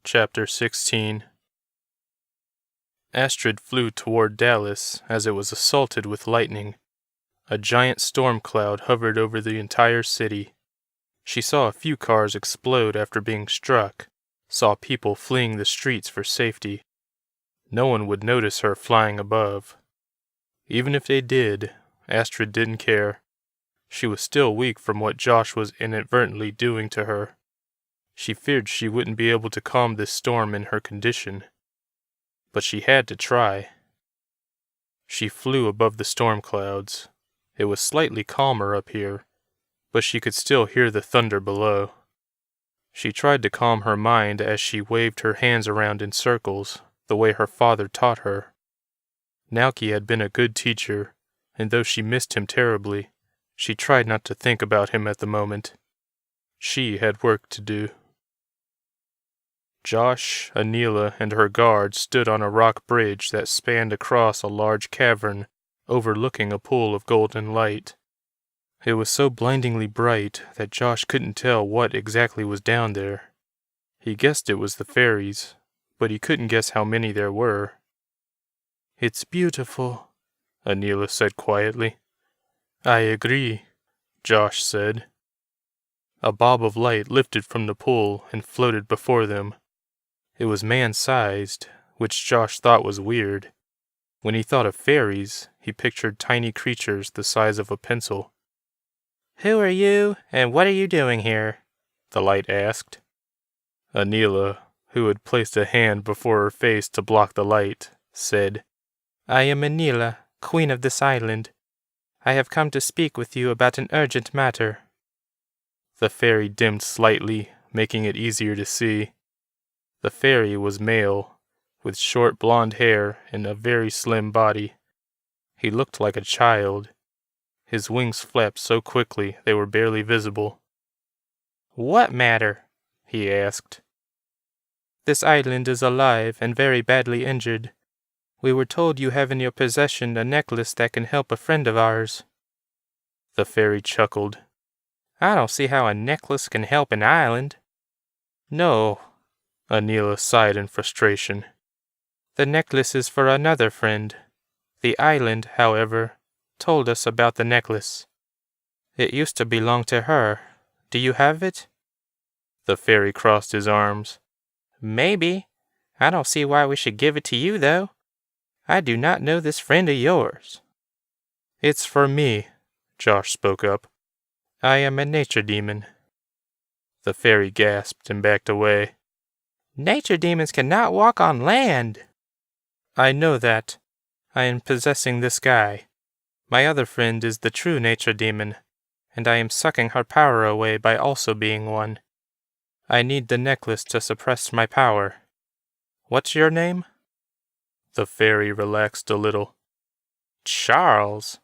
Chapter 16. Astrid flew toward Dallas as it was assaulted with lightning. A giant storm cloud hovered over the entire city. She saw a few cars explode after being struck, saw people fleeing the streets for safety. No one would notice her flying above. Even if they did, Astrid didn't care. She was still weak from what Josh was inadvertently doing to her. She feared she wouldn't be able to calm this storm in her condition. But she had to try. She flew above the storm clouds. It was slightly calmer up here, but she could still hear the thunder below. She tried to calm her mind as she waved her hands around in circles, the way her father taught her. Naoki had been a good teacher, and though she missed him terribly, she tried not to think about him at the moment. She had work to do. Josh, Anila, and her guard stood on a rock bridge that spanned across a large cavern overlooking a pool of golden light. It was so blindingly bright that Josh couldn't tell what exactly was down there. He guessed it was the fairies, but he couldn't guess how many there were. "It's beautiful," Anila said quietly. "I agree," Josh said. A bob of light lifted from the pool and floated before them. It was man-sized, which Josh thought was weird. When he thought of fairies, he pictured tiny creatures the size of a pencil. "Who are you, and what are you doing here?" the light asked. Anila, who had placed a hand before her face to block the light, said, "I am Anila, queen of this island. I have come to speak with you about an urgent matter." The fairy dimmed slightly, making it easier to see. The fairy was male, with short blonde hair and a very slim body. He looked like a child. His wings flapped so quickly they were barely visible. "What matter?" he asked. "This island is alive and very badly injured. We were told you have in your possession a necklace that can help a friend of ours." The fairy chuckled. "I don't see how a necklace can help an island." "No," Anila sighed in frustration. "The necklace is for another friend. The island, however, told us about the necklace. It used to belong to her. Do you have it?" The fairy crossed his arms. "Maybe. I don't see why we should give it to you, though. I do not know this friend of yours." "It's for me," Josh spoke up. "I am a nature demon." The fairy gasped and backed away. "Nature demons cannot walk on land." "I know that. I am possessing this guy. My other friend is the true nature demon, and I am sucking her power away by also being one. I need the necklace to suppress my power. What's your name?" The fairy relaxed a little. "Charles."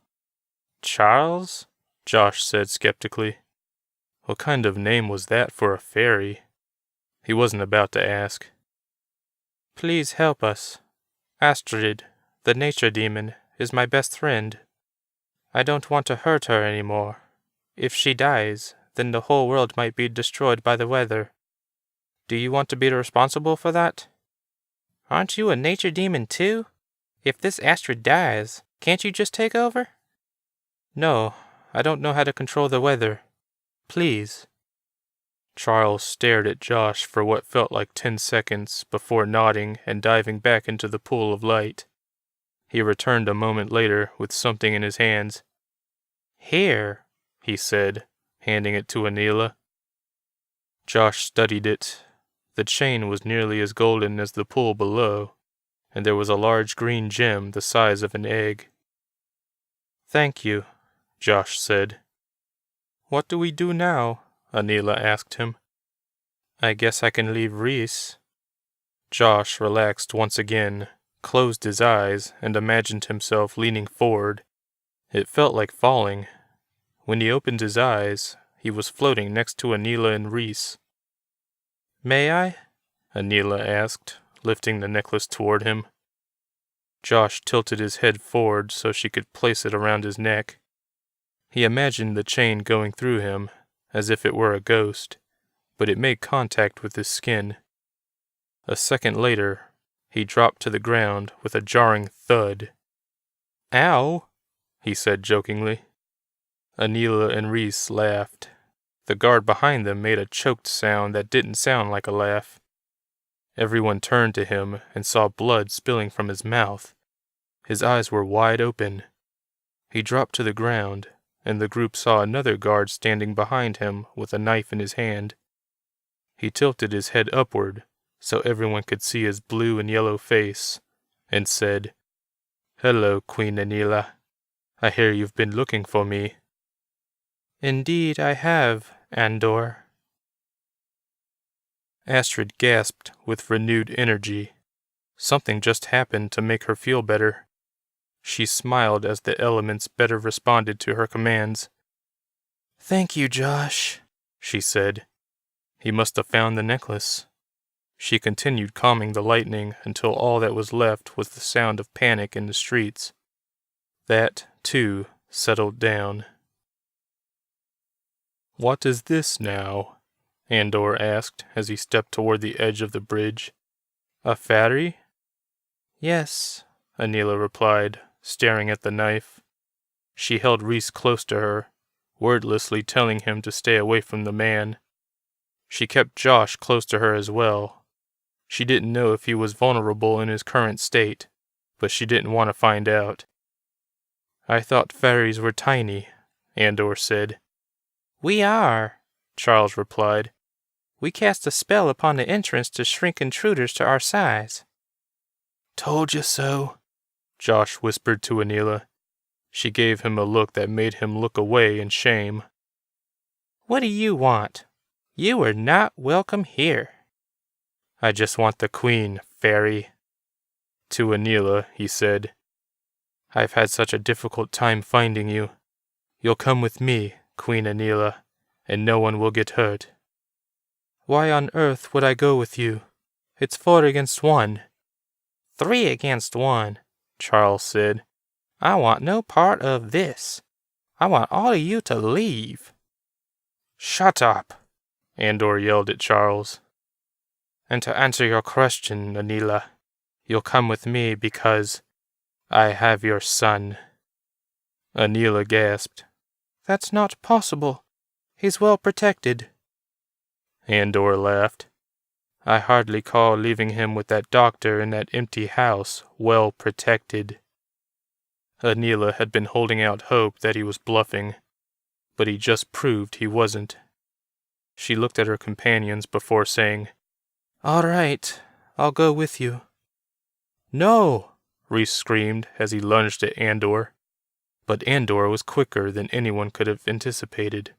"Charles?" Josh said skeptically. What kind of name was that for a fairy? He wasn't about to ask. "Please help us. Astrid, the nature demon, is my best friend. I don't want to hurt her anymore. If she dies, then the whole world might be destroyed by the weather. Do you want to be responsible for that?" "Aren't you a nature demon too? If this Astrid dies, can't you just take over?" "No, I don't know how to control the weather. Please." Charles stared at Josh for what felt like 10 seconds before nodding and diving back into the pool of light. He returned a moment later with something in his hands. "Here," he said, handing it to Anila. Josh studied it. The chain was nearly as golden as the pool below, and there was a large green gem the size of an egg. "Thank you," Josh said. "What do we do now?" Anila asked him. "I guess I can leave Reese." Josh relaxed once again, closed his eyes, and imagined himself leaning forward. It felt like falling. When he opened his eyes, he was floating next to Anila and Reese. "May I?" Anila asked, lifting the necklace toward him. Josh tilted his head forward so she could place it around his neck. He imagined the chain going through him, as if it were a ghost, but it made contact with his skin. A second later, he dropped to the ground with a jarring thud. "Ow," he said jokingly. Anila and Reese laughed. The guard behind them made a choked sound that didn't sound like a laugh. Everyone turned to him and saw blood spilling from his mouth. His eyes were wide open. He dropped to the ground, and the group saw another guard standing behind him with a knife in his hand. He tilted his head upward so everyone could see his blue and yellow face, and said, "Hello, Queen Anila. I hear you've been looking for me." "Indeed I have, Andor." Astrid gasped with renewed energy. Something just happened to make her feel better. She smiled as the elements better responded to her commands. "Thank you, Josh," she said. He must have found the necklace. She continued calming the lightning until all that was left was the sound of panic in the streets. That, too, settled down. "What is this now?" Andor asked as he stepped toward the edge of the bridge. "A ferry?" "Yes," Anila replied, staring at the knife. She held Reese close to her, wordlessly telling him to stay away from the man. She kept Josh close to her as well. She didn't know if he was vulnerable in his current state, but she didn't want to find out. "I thought ferries were tiny," Andor said. "We are," Charles replied. "We cast a spell upon the entrance to shrink intruders to our size." "Told you so," Josh whispered to Anila. She gave him a look that made him look away in shame. "What do you want? You are not welcome here." "I just want the queen, fairy." To Anila, he said, "I've had such a difficult time finding you. You'll come with me, Queen Anila, and no one will get hurt." "Why on earth would I go with you? It's 4 against 1. 3 against 1, Charles said. "I want no part of this. I want all of you to leave." "Shut up," Andor yelled at Charles. "And to answer your question, Anila, you'll come with me because I have your son." Anila gasped. "That's not possible. He's well protected." Andor laughed. "I hardly call leaving him with that doctor in that empty house well protected." Anila had been holding out hope that he was bluffing, but he just proved he wasn't. She looked at her companions before saying, "All right, I'll go with you." "No!" Reese screamed as he lunged at Andor. But Andor was quicker than anyone could have anticipated.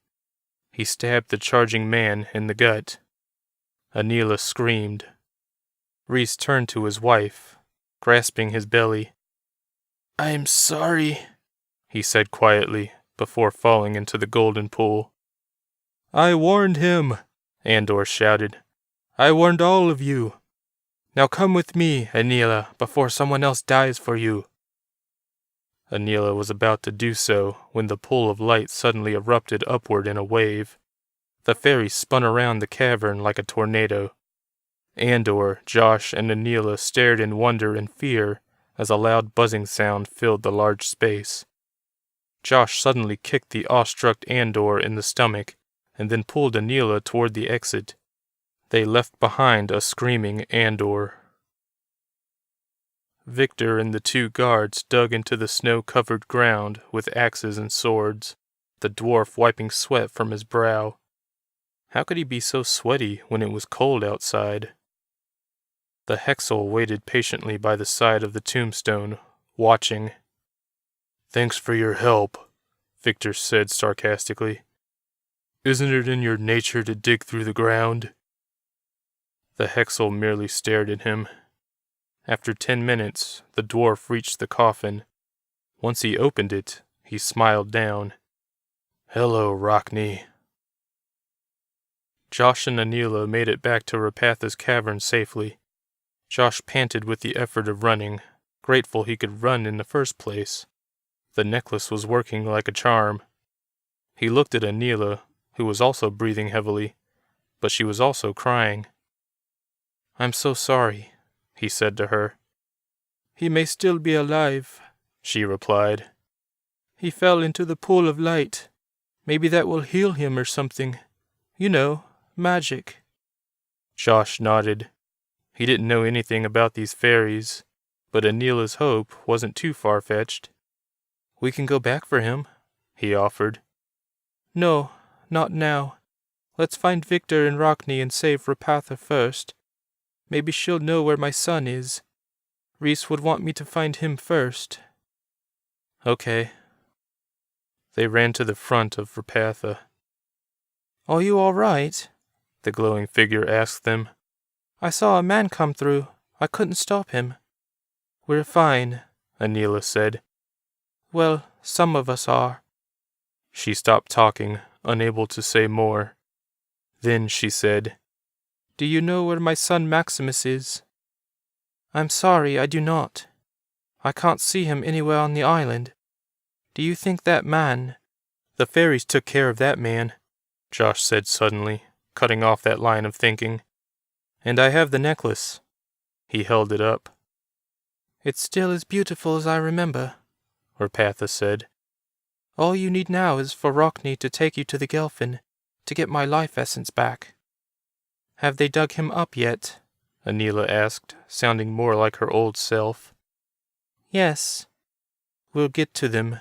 He stabbed the charging man in the gut. Anila screamed. Reese turned to his wife, grasping his belly. "I'm sorry," he said quietly, before falling into the golden pool. "I warned him," Andor shouted. "I warned all of you. Now come with me, Anila, before someone else dies for you." Anila was about to do so when the pool of light suddenly erupted upward in a wave. The fairy spun around the cavern like a tornado. Andor, Josh, and Anila stared in wonder and fear as a loud buzzing sound filled the large space. Josh suddenly kicked the awestruck Andor in the stomach and then pulled Anila toward the exit. They left behind a screaming Andor. Victor and the 2 guards dug into the snow-covered ground with axes and swords, the dwarf wiping sweat from his brow. How could he be so sweaty when it was cold outside? The Hexel waited patiently by the side of the tombstone, watching. "Thanks for your help," Victor said sarcastically. "Isn't it in your nature to dig through the ground?" The Hexel merely stared at him. After 10 minutes, the dwarf reached the coffin. Once he opened it, he smiled down. "Hello, Rockney." Josh and Anila made it back to Rapatha's cavern safely. Josh panted with the effort of running, grateful he could run in the first place. The necklace was working like a charm. He looked at Anila, who was also breathing heavily, but she was also crying. "I'm so sorry," he said to her. "He may still be alive," she replied. "He fell into the pool of light. Maybe that will heal him or something. You know, magic." Josh nodded. He didn't know anything about these fairies, but Anila's hope wasn't too far-fetched. "We can go back for him," he offered. "No, not now. Let's find Victor and Rockne and save Rapatha first. Maybe she'll know where my son is. Reese would want me to find him first." "Okay." They ran to the front of Rapatha. "Are you all right?" the glowing figure asked them. "I saw a man come through. I couldn't stop him." "We're fine," Anila said. "Well, some of us are." She stopped talking, unable to say more. Then she said, "Do you know where my son Maximus is?" "I'm sorry, I do not. I can't see him anywhere on the island. Do you think that man—" "The fairies took care of that man," Josh said suddenly, cutting off that line of thinking. "And I have the necklace." He held it up. "It's still as beautiful as I remember," Rapatha said. "All you need now is for Rockne to take you to the Gelfin, to get my life essence back." "Have they dug him up yet?" Anila asked, sounding more like her old self. "Yes. We'll get to them.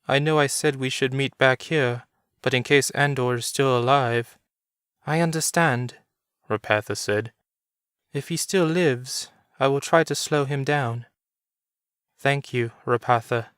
I know I said we should meet back here, but in case Andor is still alive—" "I understand," Rapatha said. "If he still lives, I will try to slow him down." "Thank you, Rapatha."